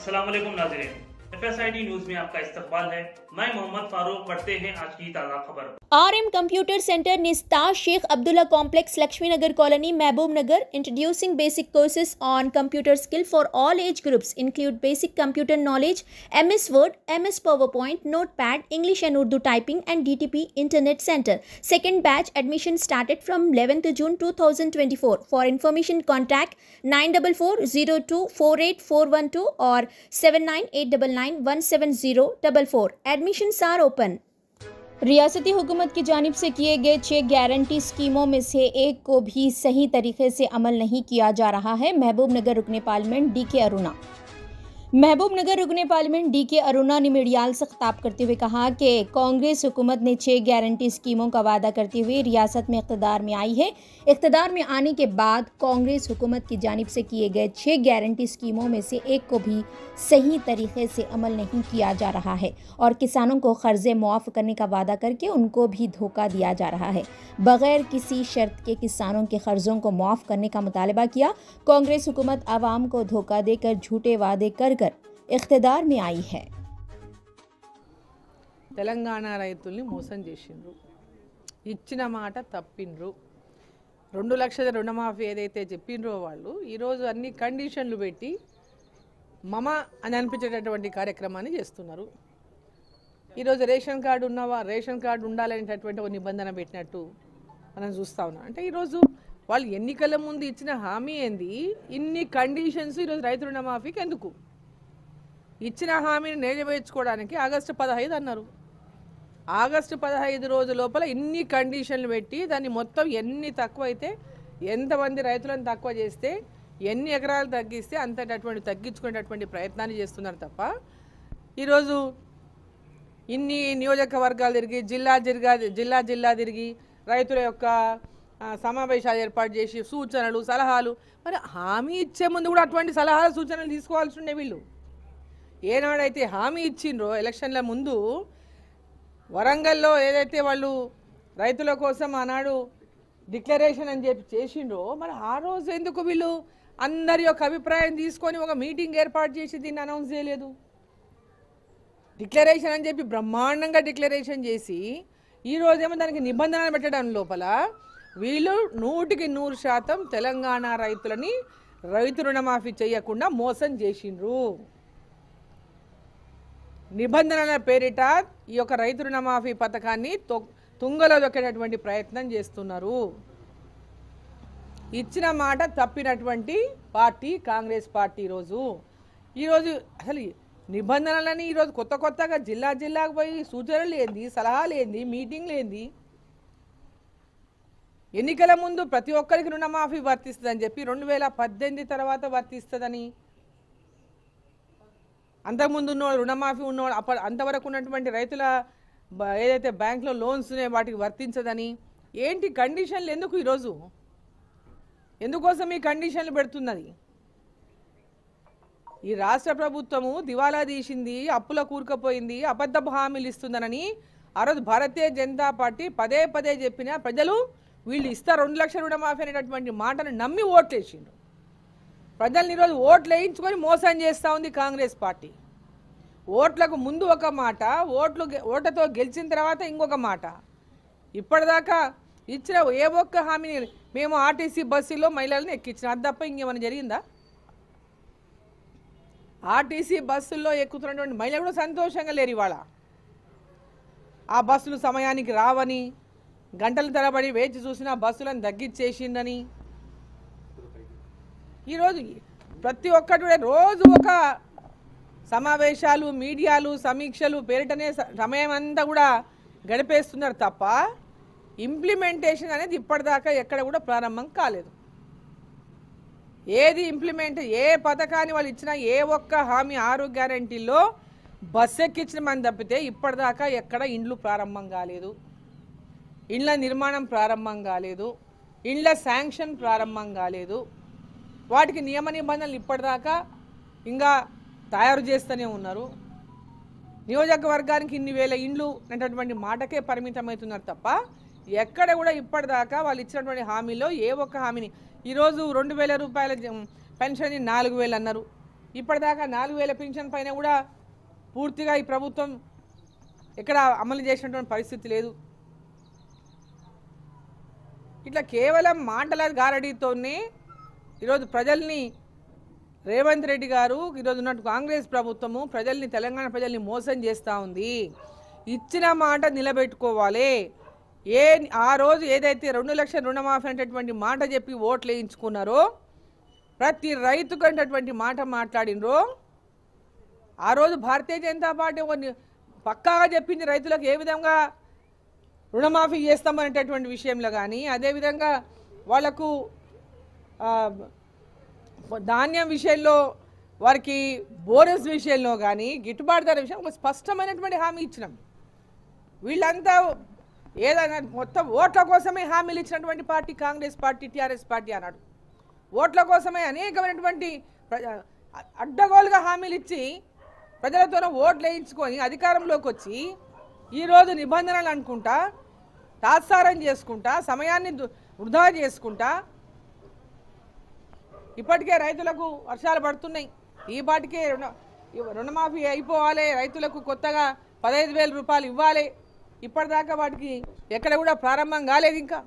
अस्सलाम वालेकुम नाज़रीन, FSID न्यूज में आपका इस्तकबाल है। मैं मोहम्मद फारूक। पढ़ते हैं आज की ताज़ा खबर। RM Computer Center Nistar Sheikh Abdullah Complex, Lakshmi Nagar Colony, Mehboob Nagar, introducing basic courses on computer skill for all age groups include basic computer knowledge, MS Word, MS PowerPoint, Notepad, English and Urdu typing and DTP Internet Center. Second batch admission started from 11th June 2024. For information contact 9440248412 or 7989917044. Admissions are open. रियासती हुकूमत की जानिब से किए गए 6 guarantee स्कीमों में से एक को भी सही तरीके से अमल नहीं किया जा रहा है। महबूब नगर रुकने पार्लियामेंट DK अरुणा। महबूब नगर रुकने पार्लियामेंट DK अरुणा ने मीडियाल से खिताब करते हुए कहा कि कांग्रेस हुकूमत ने 6 गारंटी स्कीमों का वादा करते हुए रियासत में इक़्तिदार में आई है। इक़्तिदार में आने के बाद कांग्रेस हुकूमत की जानिब से किए गए 6 गारंटी स्कीमों में से एक को भी सही तरीके से अमल नहीं किया जा रहा है और किसानों को कर्जे मुआफ़ करने का वादा करके उनको भी धोखा दिया जा रहा है। बगैर किसी शर्त के किसानों के कर्ज़ों को मुआफ़ करने का मुतालबा किया। कांग्रेस हुकूमत आवाम को धोखा देकर झूठे वादे कर इख्तिदार में आई है। తెలంగాణ రైతుల్ని మోసం చేసిండ్రు, ఇచ్చిన మాట తప్పిండ్రు। 2 లక్షల రుణమాఫీ ఏదైతే చెప్పిండ్రో వాళ్ళు ఈరోజు అన్ని కండిషన్లు పెట్టి మమ అని అనిపించేటటువంటి కార్యక్రమాన్ని చేస్తున్నారు। ఈరోజు రేషన్ కార్డు ఉన్నవా, రేషన్ కార్డు ఉండాలనేటటువంటి ఒక నిబంధన పెట్టినట్టు మనం చూస్తూ ఉన్నాం। అంటే ఈరోజు వాళ్ళు ఎన్నికల ముందు ఇచ్చిన హామీ ఏంది, ఇన్ని కండిషన్స్ ఈరోజు రైతు రుణమాఫీకి ఎందుకు? ఇచ్చిన హామీని నెరవేర్చుకోవడానికి ఆగస్టు 15 అన్నారు। ఆగస్టు 15 రోజుల లోపల ఇన్ని కండిషన్లు పెట్టి దాన్ని మొత్తం ఎన్ని తక్కువ అయితే, ఎంతమంది రైతులను తక్కువ చేస్తే, ఎన్ని ఎకరాలు తగ్గిస్తే అంతటటువంటి తగ్గించుకునేటటువంటి ప్రయత్నాన్ని చేస్తున్నారు తప్ప ఈరోజు ఇన్ని నియోజకవర్గాలు తిరిగి జిల్లా తిరిగి రైతుల యొక్క సమావేశాలు ఏర్పాటు చేసి సూచనలు సలహాలు, మరి హామీ ఇచ్చే ముందు కూడా అటువంటి సలహాలు సూచనలు తీసుకోవాల్సి ఉండే వీళ్ళు। ఏనాడైతే హామీ ఇచ్చిండ్రో ఎలక్షన్ల ముందు వరంగల్లో ఏదైతే వాళ్ళు రైతుల కోసం ఆనాడు డిక్లరేషన్ అని చెప్పి చేసిండ్రో, మరి ఆ రోజు ఎందుకు వీళ్ళు అందరి యొక్క అభిప్రాయం తీసుకొని ఒక మీటింగ్ ఏర్పాటు చేసి దీన్ని అనౌన్స్ చేయలేదు? డిక్లరేషన్ అని చెప్పి బ్రహ్మాండంగా డిక్లరేషన్ చేసి ఈరోజేమో దానికి నిబంధనలు పెట్టడం లోపల వీళ్ళు 100% తెలంగాణ రైతులని రైతు రుణమాఫీ చేయకుండా మోసం చేసిండ్రు। నిబంధనల పేరిట ఈ యొక్క రైతు రుణమాఫీ పథకాన్ని తుంగలో దొక్కేటటువంటి ప్రయత్నం చేస్తున్నారు। ఇచ్చిన మాట తప్పినటువంటి పార్టీ కాంగ్రెస్ పార్టీ। ఈరోజు అసలు నిబంధనలని ఈరోజు కొత్తగా జిల్లాకు పోయి సూచనలు ఏంది, సలహాలు ఏంది, మీటింగ్లు ఏంది? ఎన్నికల ముందు ప్రతి ఒక్కరికి రుణమాఫీ వర్తిస్తుందని చెప్పి 2018 తర్వాత వర్తిస్తుందని, అంతకుముందు ఉన్నవాళ్ళు రుణమాఫీ ఉన్నవాళ్ళు అంతవరకు ఉన్నటువంటి రైతుల ఏదైతే బ్యాంకులో లోన్స్ ఉన్నాయో వాటికి వర్తించదని, ఏంటి కండిషన్లు ఎందుకు? ఈరోజు ఎందుకోసం ఈ కండిషన్లు పెడుతున్నది? ఈ రాష్ట్ర ప్రభుత్వము దివాలా తీసింది, అప్పుల కూరుకుపోయింది, అబద్ధపు హామీలు ఇస్తుందనని ఆ రోజు భారతీయ జనతా పార్టీ పదే చెప్పినా ప్రజలు వీళ్ళు ఇస్తారు 2 లక్షల రుణమాఫీ అనేటటువంటి మాటను నమ్మి ఓట్లేసిండ్రు। ప్రజల్ని ఈరోజు ఓట్లు వేయించుకొని మోసం చేస్తూ ఉంది కాంగ్రెస్ పార్టీ। ఓట్లకు ముందు ఒక మాట, ఓట్లతో గెలిచిన తర్వాత ఇంకొక మాట। ఇప్పటిదాకా ఇచ్చిన ఏ ఒక్క హామీని మేము ఆర్టీసీ బస్సులో మహిళలను ఎక్కించిన, అది తప్ప ఇంకేమైనా జరిగిందా? ఆర్టీసీ బస్సుల్లో ఎక్కుతున్నటువంటి మహిళలు కూడా సంతోషంగా లేరు ఇవాళ। ఆ బస్సులు సమయానికి రావని, గంటల తరబడి వేచి చూసినా బస్సులను తగ్గించేసిందని, ఈరోజు ప్రతి ఒక్కటి రోజు ఒక సమావేశాలు, మీడియాలు, సమీక్షలు పేరిటనే సమయం అంతా కూడా గడిపేస్తున్నారు తప్ప ఇంప్లిమెంటేషన్ అనేది ఇప్పటిదాకా ఎక్కడ కూడా ప్రారంభం కాలేదు। ఏది ఇంప్లిమెంట్, ఏ పథకాన్ని వాళ్ళు ఇచ్చినా, ఏ ఒక్క హామీ 6 గ్యారంటీల్లో బస్సు ఎక్కించిన మంది తప్పితే ఇప్పటిదాకా ఎక్కడ ఇండ్లు ప్రారంభం కాలేదు, ఇండ్ల నిర్మాణం ప్రారంభం కాలేదు, ఇండ్ల శాంక్షన్ ప్రారంభం కాలేదు, వాటికి నియమ నిబంధనలు ఇప్పటిదాకా ఇంకా తయారు చేస్తూనే ఉన్నారు। నియోజకవర్గానికి ఇన్ని వేల ఇండ్లు అనేటటువంటి మాటకే పరిమితమవుతున్నారు తప్ప ఎక్కడ కూడా ఇప్పటిదాకా వాళ్ళు ఇచ్చినటువంటి హామీలో ఏ ఒక్క హామీని ఈరోజు 2000 రూపాయల పెన్షన్ 4000 అన్నారు, ఇప్పటిదాకా 4000 పింఛన్ పైన కూడా పూర్తిగా ఈ ప్రభుత్వం ఎక్కడ అమలు చేసినటువంటి పరిస్థితి లేదు. ఇట్లా కేవలం మాటల గారడీతోనే ఈరోజు ప్రజల్ని రేవంత్ రెడ్డి గారు ఈరోజు ఉన్నట్టు కాంగ్రెస్ ప్రభుత్వము ప్రజల్ని తెలంగాణ ప్రజల్ని మోసం చేస్తూ ఉంది. ఇచ్చిన మాట నిలబెట్టుకోవాలి. ఆ రోజు ఏదైతే 2 లక్షల రుణమాఫీ అనేటటువంటి మాట చెప్పి ఓట్లు వేయించుకున్నారో, ప్రతి రైతుకు అనేటటువంటి మాట మాట్లాడినరో, ఆ రోజు భారతీయ జనతా పార్టీ పక్కాగా చెప్పింది రైతులకు ఏ విధంగా రుణమాఫీ చేస్తామనేటటువంటి విషయంలో కానీ, అదేవిధంగా వాళ్లకు ధాన్యం విషయంలో వారికి బోనస్ విషయంలో కానీ గిట్టుబాటు ధర విషయం ఒక స్పష్టమైనటువంటి హామీ ఇచ్చినాం. వీళ్ళంతా ఏదైనా మొత్తం ఓట్ల కోసమే హామీలు ఇచ్చినటువంటి party Congress party, TRS party అన్నాడు. ఓట్ల కోసమే అనేకమైనటువంటి అడ్డగోలుగా హామీలు ఇచ్చి ప్రజలతో ఓట్లు వేయించుకొని అధికారంలోకి వచ్చి ఈరోజు నిబంధనలు అనుకుంటా, తాత్సారం చేసుకుంటా, సమయాన్ని వృధా చేసుకుంటా, ఇప్పటికే రైతులకు వర్షాలు పడుతున్నాయి. ఈ పాటికే రుణమాఫీ అయిపోవాలి, రైతులకు కొత్తగా 15,000 రూపాయలు ఇవ్వాలి. ఇప్పటిదాకా వాటికి ఎక్కడ కూడా ప్రారంభం కాలేదు. ఇంకా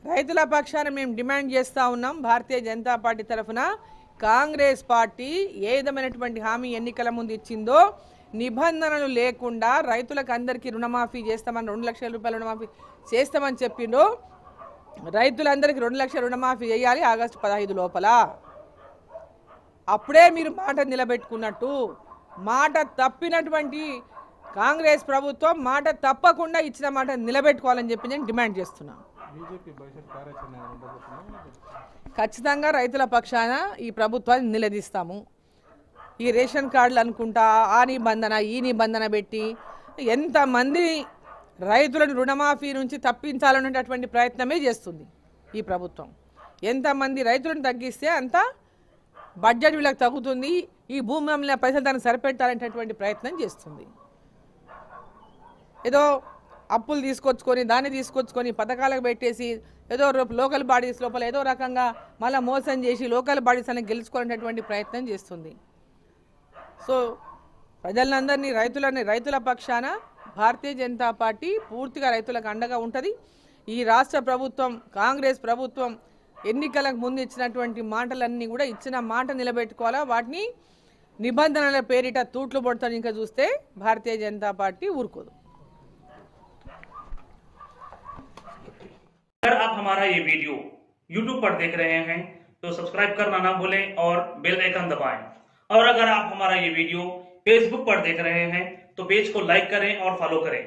రైతుల పక్షాన మేము డిమాండ్ చేస్తూ ఉన్నాం. భారతీయ జనతా పార్టీ తరఫున కాంగ్రెస్ పార్టీ ఏ విధమైనటువంటి హామీ ఎన్నికల ముందు ఇచ్చిందో, నిబంధనలు లేకుండా రైతులకు అందరికీ రుణమాఫీ చేస్తామని 2 లక్షల రూపాయల రుణమాఫీ చేస్తామని చెప్పిండ్రు. రైతులందరికీ 2 లక్షల రుణమాఫీ చేయాలి ఆగస్టు 15 లోపల. అప్పుడే మీరు మాట నిలబెట్టుకున్నట్టు. మాట తప్పినటువంటి కాంగ్రెస్ ప్రభుత్వం మాట తప్పకుండా ఇచ్చిన మాట నిలబెట్టుకోవాలని చెప్పి నేను డిమాండ్ చేస్తున్నాను. ఖచ్చితంగా రైతుల పక్షాన ఈ ప్రభుత్వాన్ని నిలదీస్తాము. ఈ రేషన్ కార్డులు అనుకుంటా ఆ నిబంధన ఈ నిబంధన పెట్టి ఎంతమంది రైతులను రుణమాఫీ నుంచి తప్పించాలనేటటువంటి ప్రయత్నమే చేస్తుంది ఈ ప్రభుత్వం. ఎంతమంది రైతులను తగ్గిస్తే అంత బడ్జెట్ వీళ్ళకి తగ్గుతుంది, ఈ భూమి అమ్మిన పైసలు దాన్ని సరిపెట్టాలనేటటువంటి ప్రయత్నం చేస్తుంది. ఏదో అప్పులు తీసుకొచ్చుకొని దాన్ని తీసుకొచ్చుకొని పథకాలకు పెట్టేసి ఏదో లోకల్ బాడీస్ లోపల ఏదో రకంగా మళ్ళీ మోసం చేసి లోకల్ బాడీస్ అని గెలుచుకునేటటువంటి ప్రయత్నం చేస్తుంది. సో ప్రజలందరినీ రైతుల పక్షాన భారతీయ జనతా పార్టీ పూర్తిగా రైతులకు అండగా ఉంటుంది. ఈ రాష్ట్ర ప్రభుత్వం కాంగ్రెస్ ప్రభుత్వం ఎన్నికలకు ముందు ఇచ్చినటువంటి మాటలన్నీ కూడా ఇచ్చిన మాట నిలబెట్టుకోవాలా. వాటిని నిబంధనల పేరిట తూట్లు పడతాను ఇంకా చూస్తే భారతీయ జనతా పార్టీ ఊరుకోదు. अगर आप हमारा ये वीडियो YouTube पर देख रहे हैं तो सब्सक्राइब करना ना भूलें और बेल आइकन दबाएं। और अगर आप हमारा ये वीडियो Facebook पर देख रहे हैं तो पेज को लाइक करें और फॉलो करें।